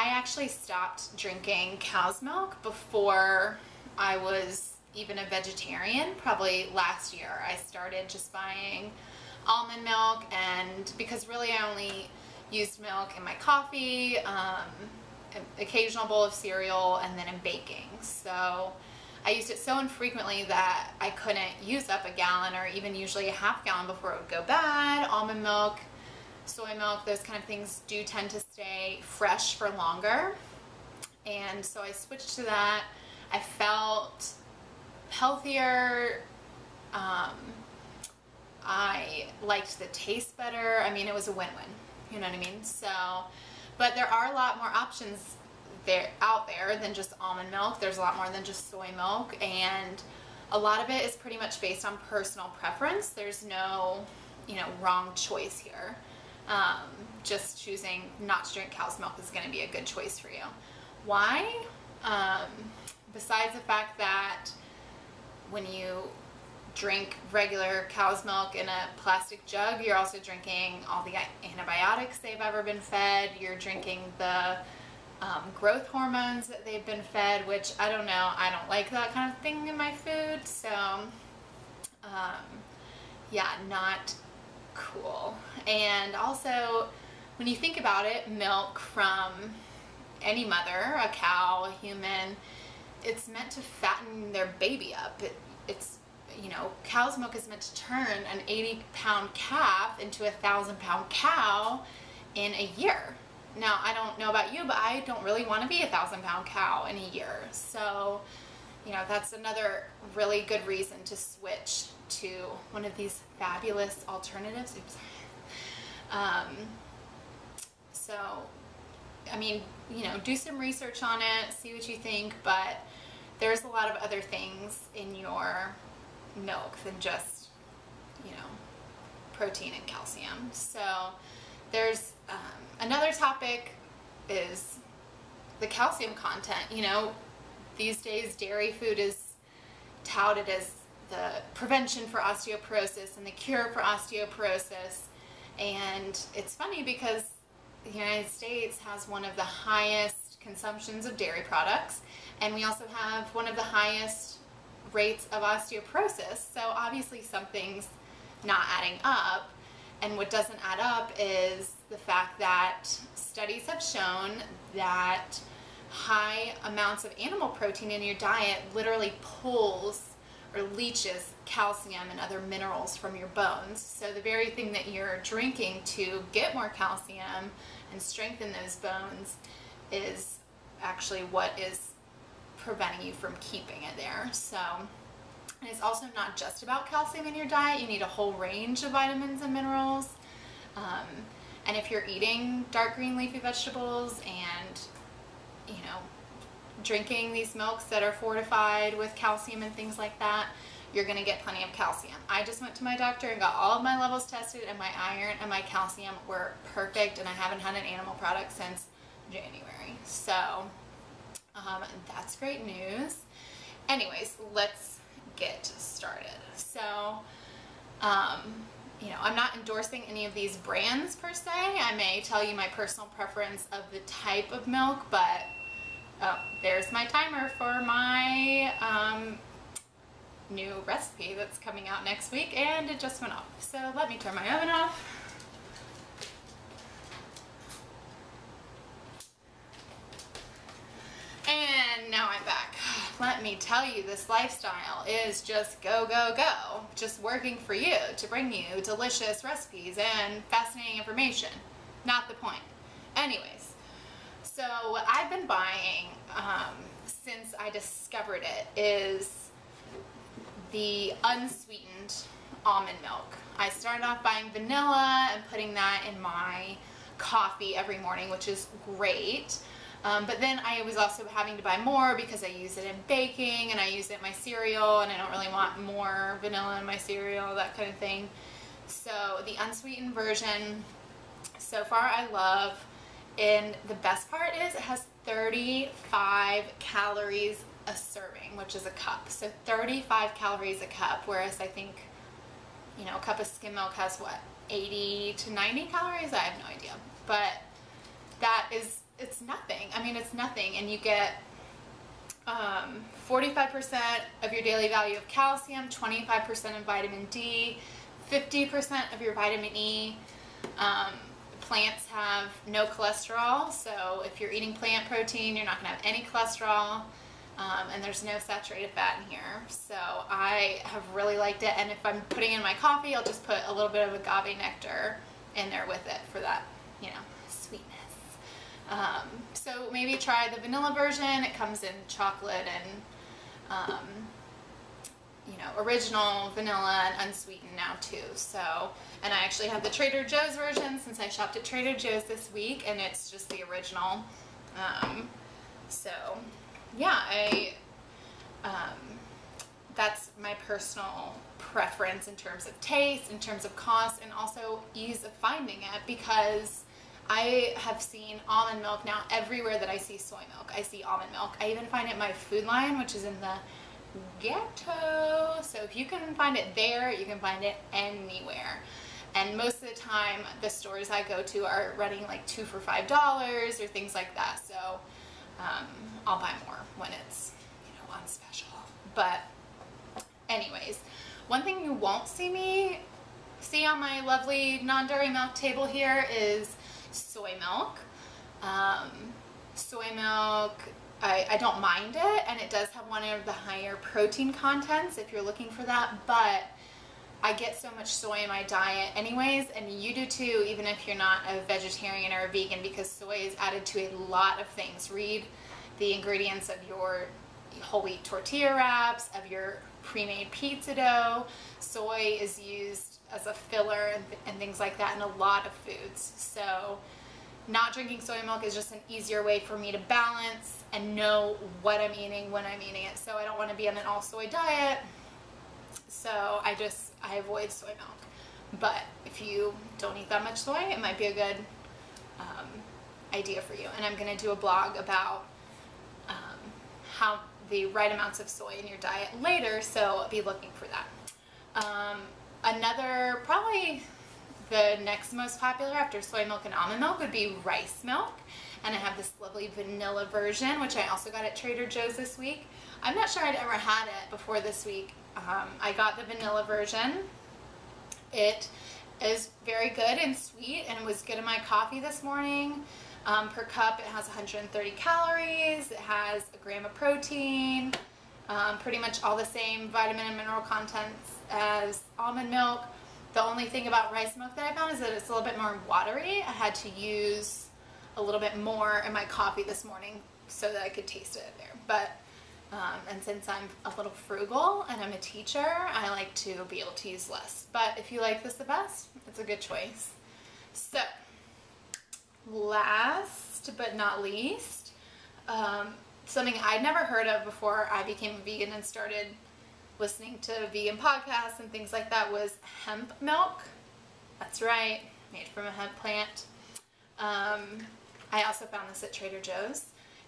I actually stopped drinking cow's milk before I was even a vegetarian. Probably last year I started just buying almond milk, and because really I only used milk in my coffee, an occasional bowl of cereal, and then in baking. So I used it so infrequently that I couldn't use up a gallon or even usually a half gallon before it would go bad. Almond milk, soy milk, those kind of things do tend to stay fresh for longer. And so I switched to that. I felt healthier. I liked the taste better. I mean, it was a win-win, you know what I mean? So, but there are a lot more options out there than just almond milk. There's a lot more than just soy milk, and a lot of it is pretty much based on personal preference. There's no, wrong choice here. Just choosing not to drink cow's milk is going to be a good choice for you. Why? Besides the fact that when you drink regular cow's milk in a plastic jug, you're also drinking all the antibiotics they've ever been fed. You're drinking the growth hormones that they've been fed, which I don't know. I don't like that kind of thing in my food. So, yeah, not cool. And also, when you think about it, milk from any mother, a cow, a human, it's meant to fatten their baby up. Cow's milk is meant to turn an 80-pound calf into a 1,000-pound cow in a year. Now, I don't know about you, but I don't really want to be a 1,000-pound cow in a year. So, that's another really good reason to switch to one of these fabulous alternatives. Oops. So, I mean, do some research on it, see what you think, but there's a lot of other things in your milk than just, protein and calcium. So there's another topic is the calcium content. These days dairy food is touted as the prevention for osteoporosis and the cure for osteoporosis. And it's funny because the United States has one of the highest consumptions of dairy products, and we also have one of the highest rates of osteoporosis. So obviously something's not adding up. And what doesn't add up is the fact that studies have shown that high amounts of animal protein in your diet literally pulls or leaches calcium and other minerals from your bones. So the very thing that you're drinking to get more calcium and strengthen those bones is actually what is preventing you from keeping it there. So, and it's also not just about calcium in your diet. You need a whole range of vitamins and minerals. And if you're eating dark green leafy vegetables and, drinking these milks that are fortified with calcium and things like that, you're going to get plenty of calcium. I just went to my doctor and got all of my levels tested, and my iron and my calcium were perfect, and I haven't had an animal product since January. So that's great news. Anyways, let's get started. So, I'm not endorsing any of these brands per se. I may tell you my personal preference of the type of milk, but there's my timer for my new recipe that's coming out next week, and it just went off. So let me turn my oven off. And now I'm back. Let me tell you, this lifestyle is just go, go, go. Just working for you to bring you delicious recipes and fascinating information. Not the point. Anyways, so what I've been buying since I discovered it is the unsweetened almond milk. I started off buying vanilla and putting that in my coffee every morning, which is great. But then I was also having to buy more because I use it in baking and I use it in my cereal, and I don't really want more vanilla in my cereal, that kind of thing. So the unsweetened version, so far I love, and the best part is it has 35 calories a serving, which is a cup. So 35 calories a cup, whereas I think, a cup of skim milk has what, 80 to 90 calories? I have no idea. But that is, it's nothing. I mean, it's nothing, and you get 45% of your daily value of calcium, 25% of vitamin D, 50% of your vitamin E. Plants have no cholesterol, so if you're eating plant protein, you're not going to have any cholesterol, and there's no saturated fat in here. So I have really liked it, and if I'm putting in my coffee, I'll just put a little bit of agave nectar in there with it for that, you know, sweetness. So maybe try the vanilla version. It comes in chocolate and you know, original vanilla and unsweetened now too. So, and I actually have the Trader Joe's version since I shopped at Trader Joe's this week, and it's just the original. So yeah, that's my personal preference in terms of taste, in terms of cost, and also ease of finding it, because I have seen almond milk now everywhere that I see soy milk. I see almond milk. I even find it in my Food Line, which is in the ghetto. So if you can find it there, you can find it anywhere. And most of the time, the stores I go to are running like 2 for $5 or things like that. So I'll buy more when it's, you know, on special. But anyways, one thing you won't see on my lovely non-dairy milk table here is soy milk. Soy milk, I don't mind it, and it does have one of the higher protein contents if you're looking for that, but I get so much soy in my diet anyways, and you do too, even if you're not a vegetarian or a vegan, because soy is added to a lot of things. Read the ingredients of your whole wheat tortilla wraps, of your pre-made pizza dough. Soy is used as a filler and things like that in a lot of foods. So not drinking soy milk is just an easier way for me to balance and know what I'm eating when I'm eating it. So I don't want to be on an all soy diet, so I avoid soy milk. But if you don't eat that much soy, it might be a good idea for you. And I'm going to do a blog about how the right amounts of soy in your diet later, so be looking for that. Another, probably the next most popular after soy milk and almond milk, would be rice milk. And I have this lovely vanilla version, which I also got at Trader Joe's this week. I'm not sure I'd ever had it before this week. I got the vanilla version. It is very good and sweet, and it was good in my coffee this morning. Per cup, it has 130 calories. It has a gram of protein. Pretty much all the same vitamin and mineral contents as almond milk. The only thing about rice milk that I found is that it's a little bit more watery. I had to use a little bit more in my coffee this morning so that I could taste it there. But and since I'm a little frugal and I'm a teacher, I like to be able to use less. But if you like this the best, it's a good choice. So last but not least, something I'd never heard of before I became a vegan and started listening to vegan podcasts and things like that was hemp milk. That's right, made from a hemp plant. I also found this at Trader Joe's,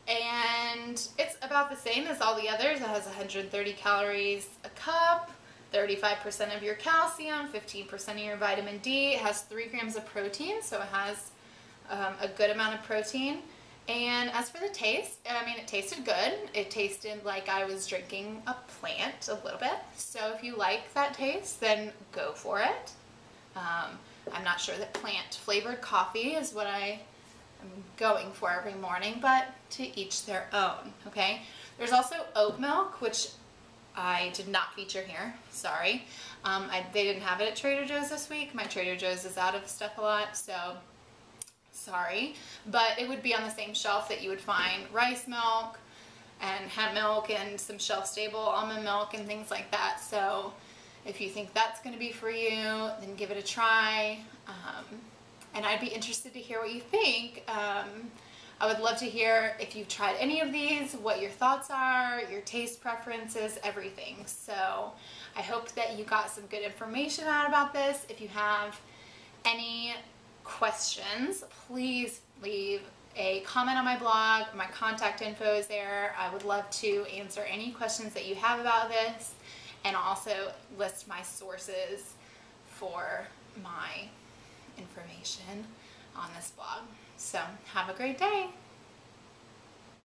and it's about the same as all the others. It has 130 calories a cup, 35% of your calcium, 15% of your vitamin D. It has 3 grams of protein, so it has a good amount of protein. And as for the taste, I mean, it tasted good. It tasted like I was drinking a plant a little bit. So if you like that taste, then go for it. I'm not sure that plant-flavored coffee is what I am going for every morning, but to each their own, okay? There's also oat milk, which I did not feature here, sorry. They didn't have it at Trader Joe's this week. My Trader Joe's is out of stuff a lot, so sorry. But it would be on the same shelf that you would find rice milk and hemp milk and some shelf-stable almond milk and things like that. So if you think that's going to be for you, then give it a try. And I'd be interested to hear what you think. I would love to hear if you've tried any of these, what your thoughts are, your taste preferences, everything. So I hope that you got some good information out about this. If you have any questions, please leave a comment on my blog. My contact info is there. I would love to answer any questions that you have about this, and also list my sources for my information on this blog. So have a great day.